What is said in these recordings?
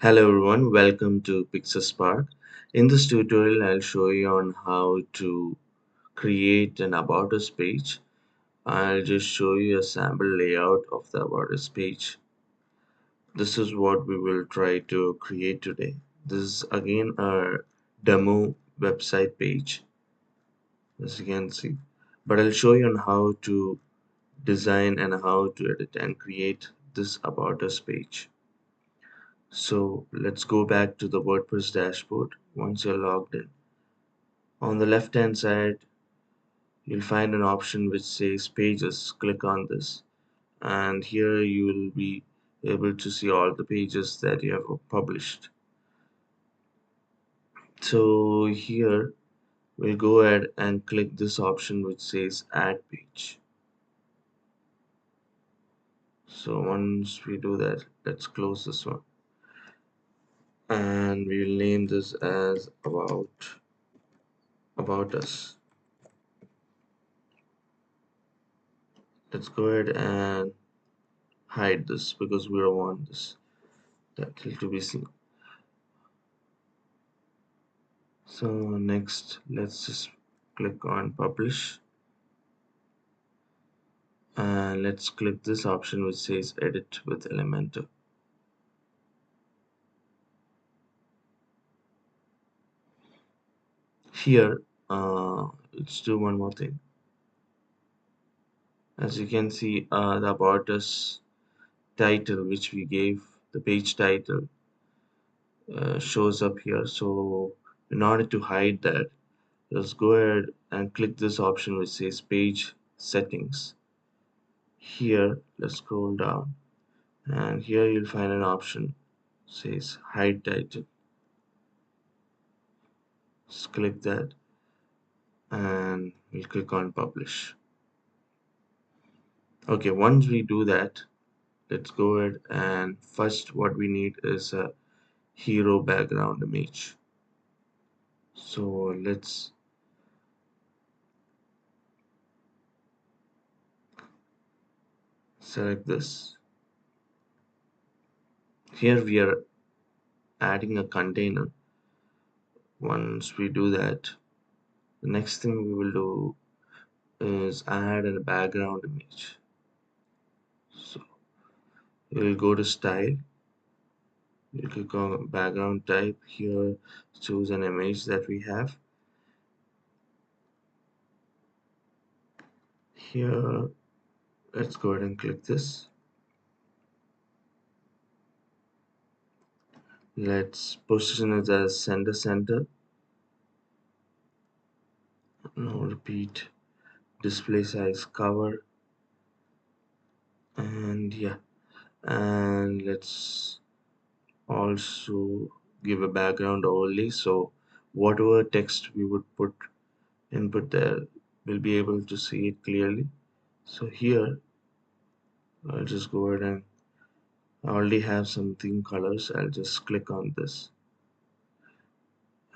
Hello everyone, welcome to PixaSpark. In this tutorial, I'll show you on how to create an About Us page. I'll just show you a sample layout of the About Us page. This is what we will try to create today. This is again a demo website page, as you can see. But I'll show you on how to design and how to edit and create this About Us page. So let's go back to the WordPress dashboard once you're logged in. On the left hand side, you'll find an option which says pages. Click on this, and here you will be able to see all the pages that you have published. So here we'll go ahead and click this option which says add page. So once we do that, let's close this one, and we will name this as about us. Let's go ahead and hide this because we don't want this title to be seen. So next, let's just click on publish, and let's click this option which says edit with Elementor. Here let's do one more thing. As you can see, the about us title which we gave, the page title, shows up here. So in order to hide that, let's go ahead and click this option which says page settings. Here let's scroll down, and here you'll find an option says hide title. Just click that, and we'll click on publish. Okay, once we do that, let's go ahead and first what we need is a hero background image. So let's select this. Here we are adding a container. Once we do that, the next thing we will do is add a background image. So we'll go to style, you click on background type. Here choose an image that we have. Here let's go ahead and click this. Let's position it as center. Now repeat display size cover, and yeah, and let's also give a background overlay, so whatever text we would input there, we'll be able to see it clearly. So here I'll just go ahead and I already have some theme colors. I'll just click on this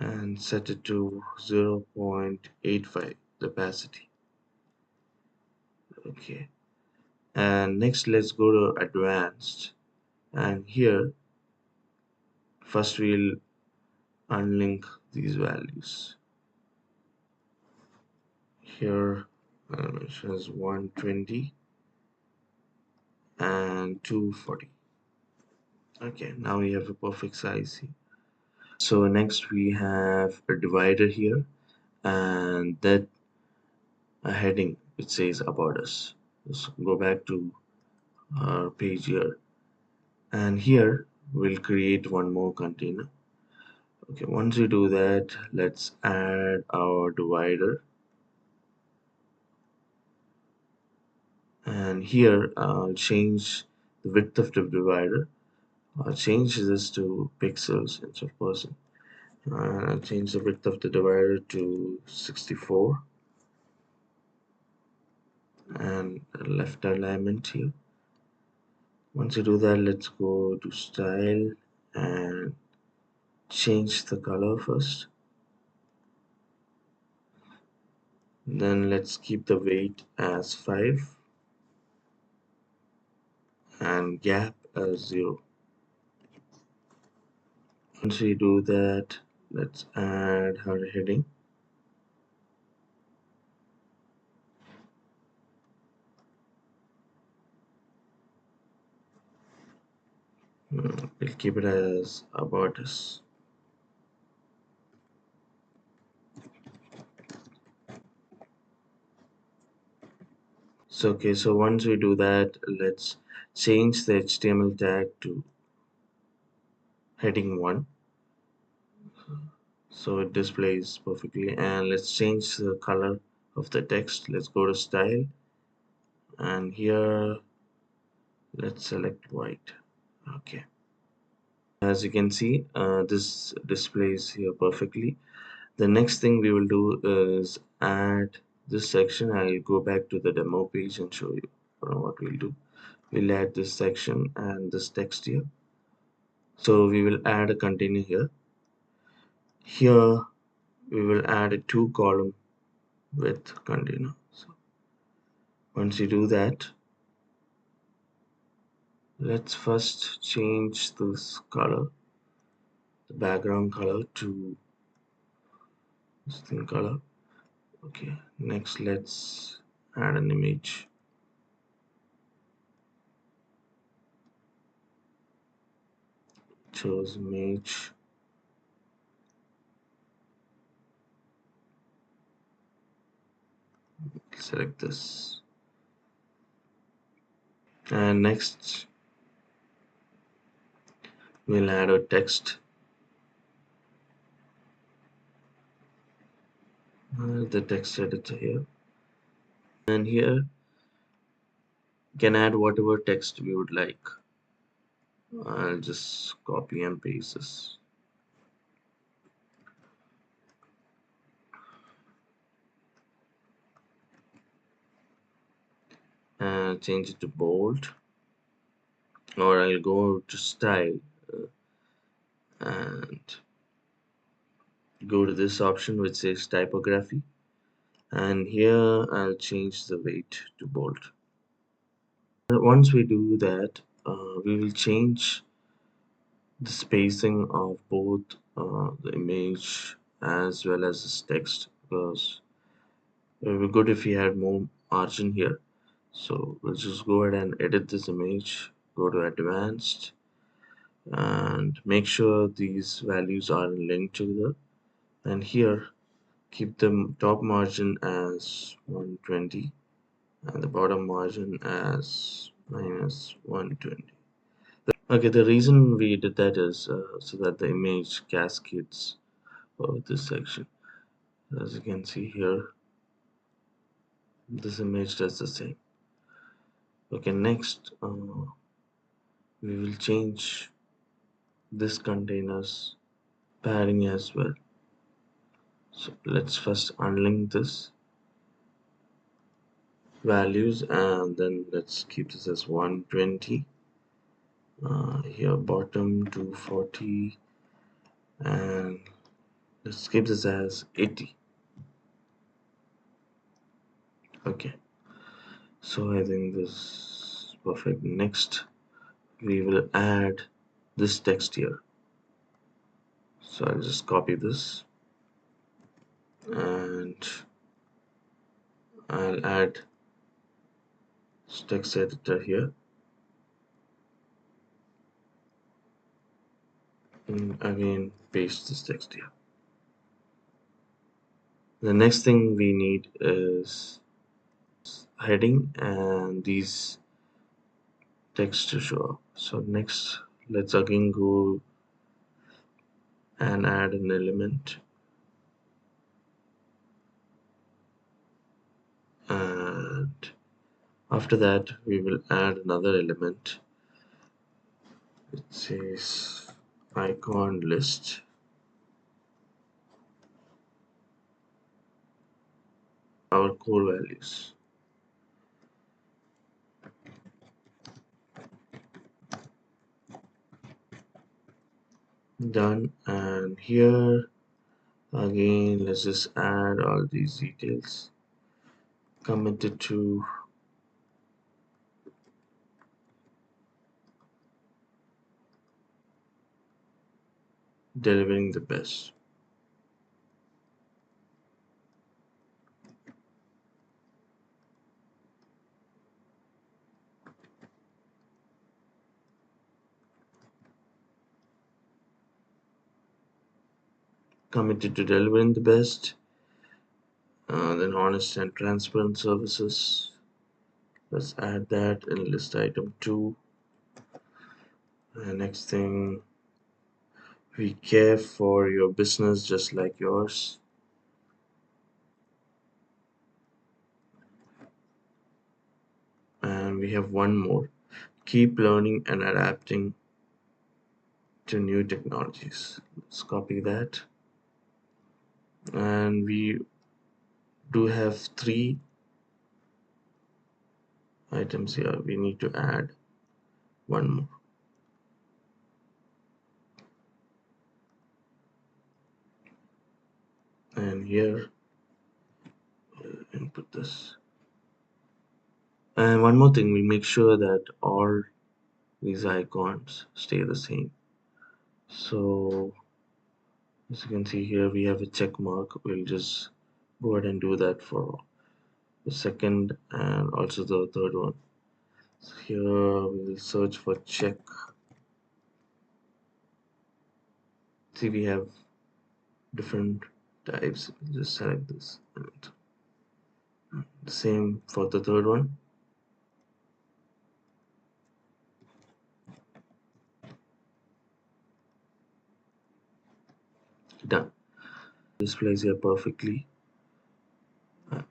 and set it to 0.85 the opacity. Okay, and next let's go to advanced, and here first we'll unlink these values. Here animation is 120 and 240. Okay, now we have a perfect size here. So next we have a divider here, and that a heading which says about us. Let's go back to our page here, and here we'll create one more container. Okay, once we do that, let's add our divider, and here I'll change the width of the divider. I'll change this to pixels instead of percent. I'll change the width of the divider to 64, and left alignment here. Once you do that, let's go to style and change the color first. Then let's keep the weight as 5 and gap as 0. Once we do that, let's add her heading. We'll keep it as about us. So okay, so once we do that, let's change the HTML tag to heading 1 so it displays perfectly, and let's change the color of the text. Let's go to style, and here let's select white. Okay, as you can see, this displays here perfectly. The next thing we will do is add this section. I'll go back to the demo page and show you what we'll do. We'll add this section and this text here. So we will add a container here. Here we will add a 2-column with container. So once you do that, let's first change this color, the background color, to this thing color. Okay, next let's add an image. Choose image. Select this, and next we'll add a text. The text editor here, and here you can add whatever text we would like. I'll just copy and paste this. And change it to bold, or I'll go to style and go to this option which says typography, and here I'll change the weight to bold. Once we do that, we will change the spacing of both the image as well as this text, because it would be good if we had more margin here. So we'll just go ahead and edit this image, go to advanced, and make sure these values are linked together, and here keep the top margin as 120 and the bottom margin as minus 120. Okay, the reason we did that is so that the image cascades over this section. As you can see here, this image does the same. Okay, next we will change this container's padding as well. So let's first unlink this values, and then let's keep this as 120. Here bottom 240, and let's keep this as 80. Okay, so I think this is perfect. Next we will add this text here, so I'll just copy this and I'll add text editor here, and again paste this text here. The next thing we need is heading and these text to show up. So next let's again go and add an element, and after that we will add another element. It says icon list, our core values. Done, and here again let's just add all these details. Committed to delivering the best. Committed to delivering the best. Then honest and transparent services. Let's add that in list item 2. And next thing, we care for your business just like yours. And we have one more. Keep learning and adapting to new technologies. Let's copy that. And we do have 3 items here. We need to add one more. And here, input this. And one more thing, we make sure that all these icons stay the same. So as you can see here, we have a check mark. We'll just go ahead and do that for the second and also the third one. So here we'll search for check. See, we have different types. Just select this. And the same for the third one. Done. Displays here perfectly.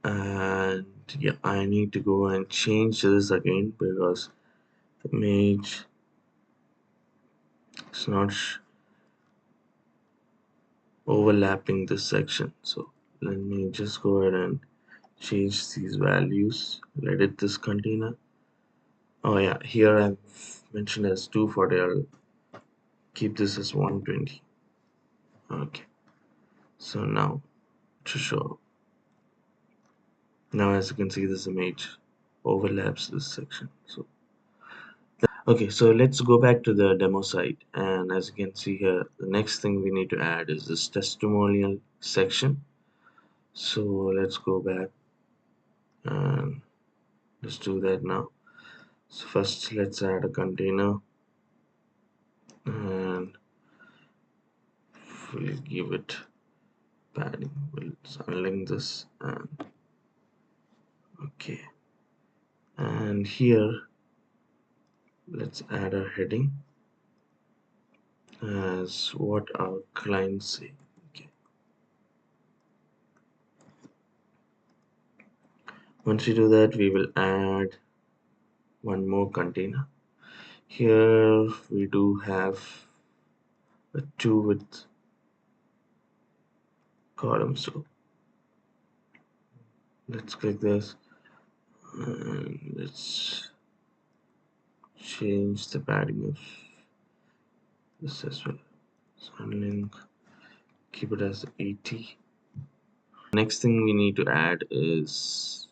And yeah, I need to go and change this again because the image is not overlapping this section. So let me just go ahead and change these values. Let it this container. Oh yeah, here I've mentioned as 240. I'll keep this as 120. Okay, so now to show. Now as you can see, this image overlaps this section. So okay, so let's go back to the demo site, and as you can see here, the next thing we need to add is this testimonial section. So let's go back and let's do that now. So first let's add a container and we'll give it padding. We'll unlink this and okay. And here let's add a heading as what our clients say. Okay. Once we do that, we will add one more container. Here we do have a 2 with column. So let's click this and let's change the padding of this as well. So unlink, keep it as 80. Next thing we need to add is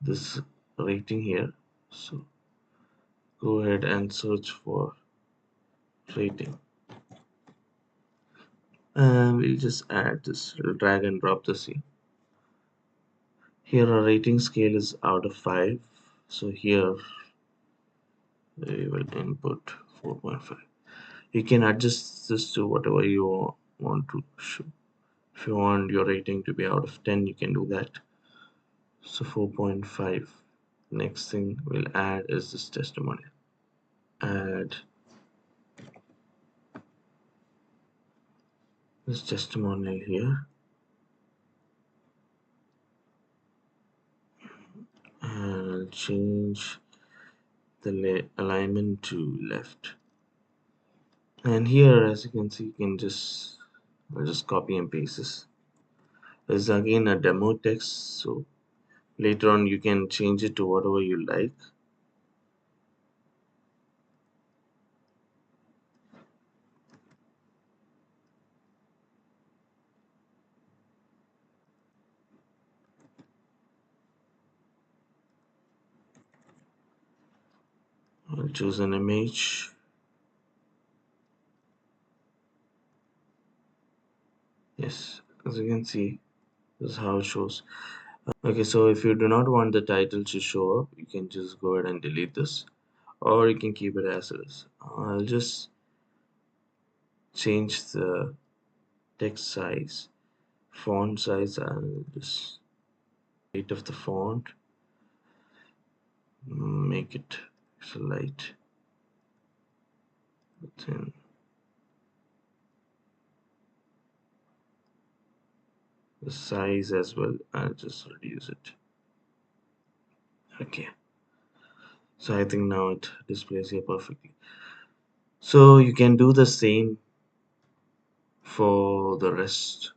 this rating here. So go ahead and search for rating. And we'll just add this, we'll drag and drop this here. Here our rating scale is out of 5. So here we will input 4.5. You can adjust this to whatever you want to show. If you want your rating to be out of 10, you can do that. So 4.5. Next thing we'll add is this testimonial. Add this testimonial here and change the alignment to left. And here, as you can see, you can I'll just copy and paste this. There's again a demo text, so later on you can change it to whatever you like. I'll choose an image. Yes, as you can see, this is how it shows. Okay, so if you do not want the title to show up, you can just go ahead and delete this, or you can keep it as it is. I'll just change the text size, font size. I'll just height of the font, make it so light. Then the size as well, I'll just reduce it. Okay, so I think now it displays here perfectly. So you can do the same for the rest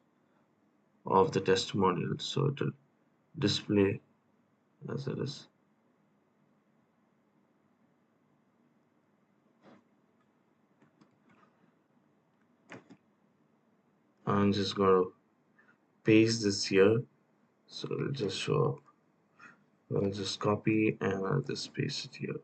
of the testimonials, so it will display as it is. I'm just gonna paste this here, so it'll just show up. I'll just copy and I'll just paste it here.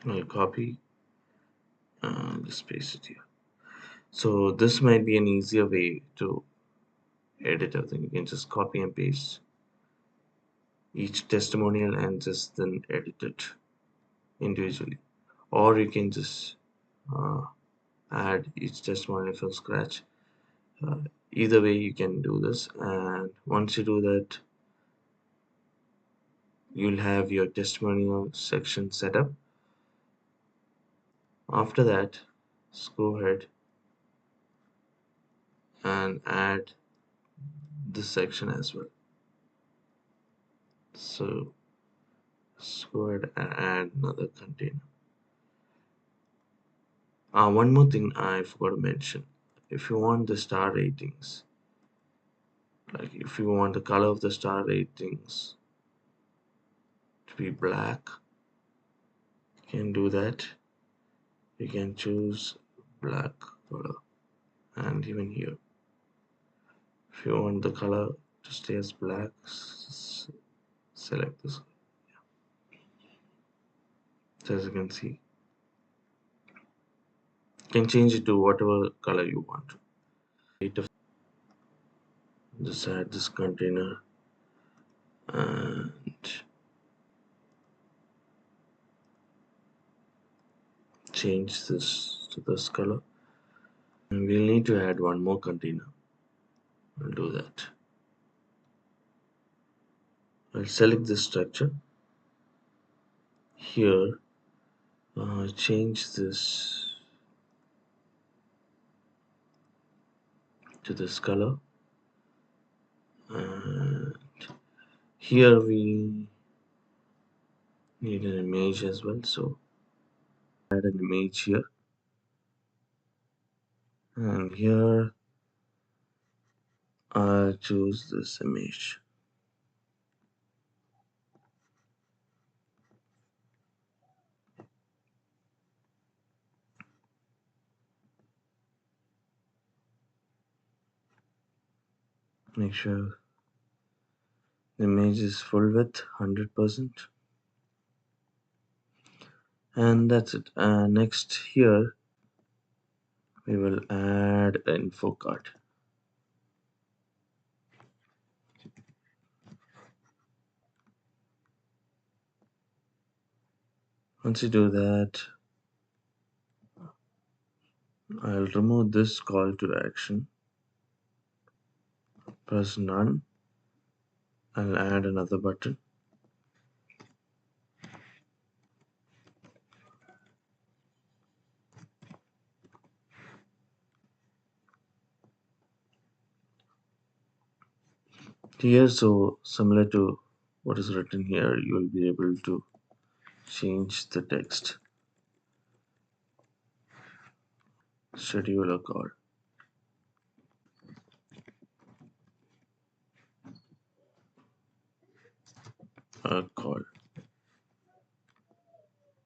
I'll copy and just paste it here. So this might be an easier way to edit everything. You can just copy and paste each testimonial and just then edit it individually, or you can just uh, add each testimonial from scratch. uh, Either way you can do this, and once you do that, you'll have your testimonial section set up. After that, just go ahead and add this section as well. So just go ahead and add another container. One more thing I forgot to mention: if you want the star ratings, like if you want the color of the star ratings to be black, you can do that. You can choose black color, and even here, if you want the color to stay as black, select this. So as you can see, you can change it to whatever color you want. Just add this container and change this to this color. And we'll need to add one more container. I'll do that. I'll select this structure. Here, change this to this color. And here we need an image as well, so add an image here. And here I'll choose this image. Make sure the image is full width 100%. And that's it. Next, here we will add an info card. Once you do that, I'll remove this call to action. Press none. I'll add another button. Here, so similar to what is written here, you will be able to change the text. Schedule a call. A call.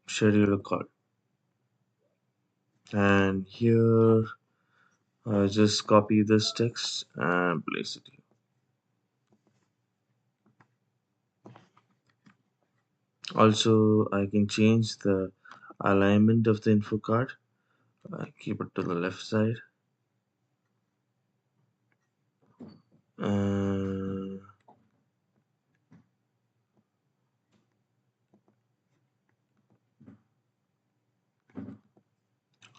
Schedule a call. And here, just copy this text and place it here. Also, I can change the alignment of the info card. Keep it to the left side. Uh,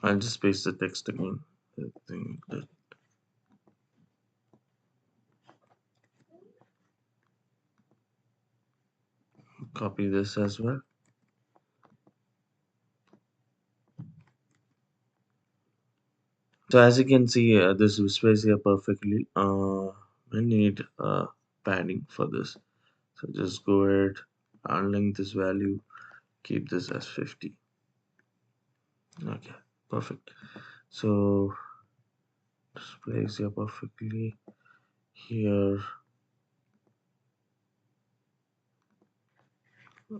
I'll just paste the text again. I think that copy this as well. So as you can see, this displays here perfectly. I need padding for this. So just go ahead, unlink this value, keep this as 50. Okay, perfect. So displays here perfectly. Here,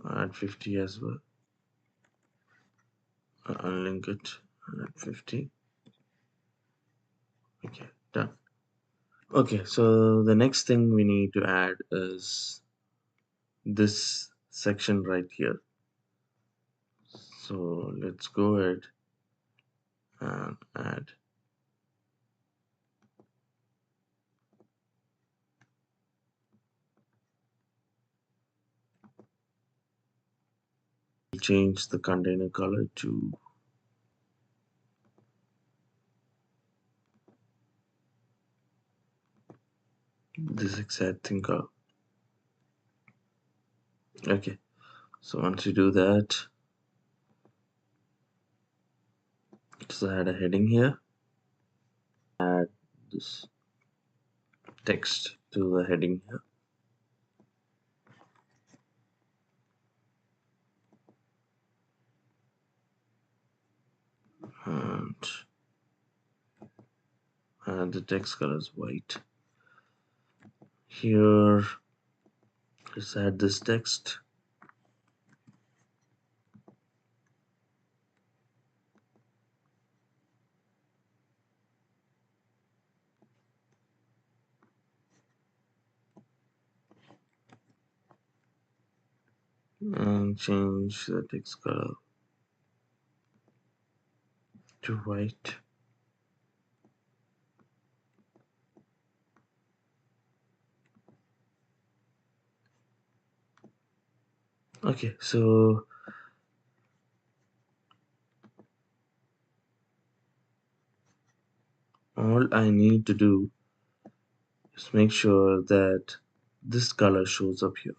add 50 as well. Unlink it, add 50. Okay, done. Okay, so the next thing we need to add is this section right here. So let's go ahead and add. Change the container color to this exact thing color. Okay, so once you do that, just add a heading here. Add this text to the heading here. And the text color is white. Here, let's add this text. And change the text color to white. Okay, so all I need to do is make sure that this color shows up here.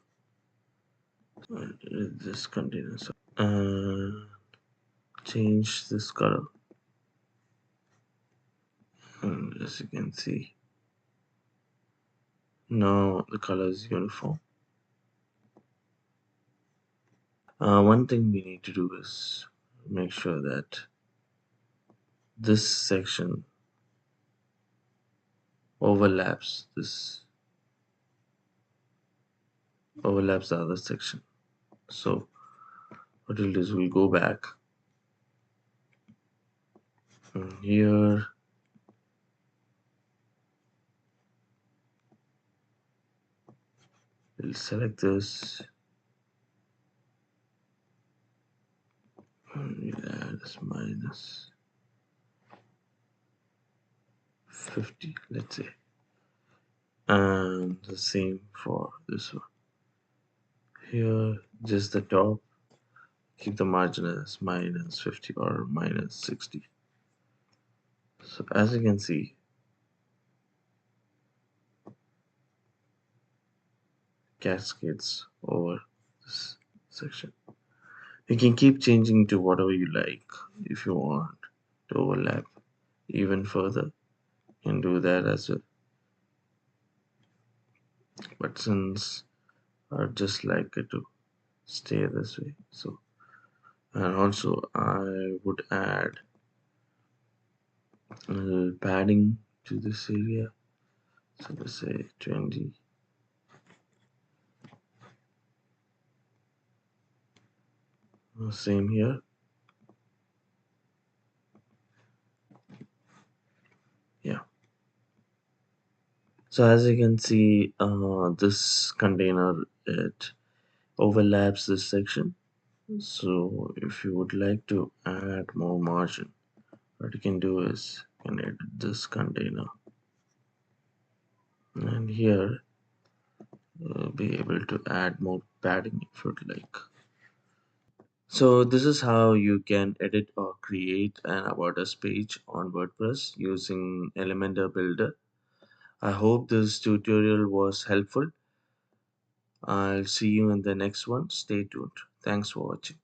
This container. Change this color. And as you can see, now the color is uniform. One thing we need to do is make sure that this section overlaps the other section. So what we'll do is we'll go back and here we'll select this and we'll add this minus 50, let's say, and the same for this one. Here, just the top, keep the margin as minus 50 or minus 60. So as you can see, cascades over this section. You can keep changing to whatever you like. If you want to overlap even further, you can do that as well. But since I just like it to stay this way, so and also I would add a little padding to this area. So let's say 20. Same here. Yeah. So as you can see, this container, it overlaps this section. So if you would like to add more margin, what you can do is you can edit this container, and here be able to add more padding if you'd like. So this is how you can edit or create an about us page on WordPress using Elementor Builder. I hope this tutorial was helpful. I'll see you in the next one. Stay tuned. Thanks for watching.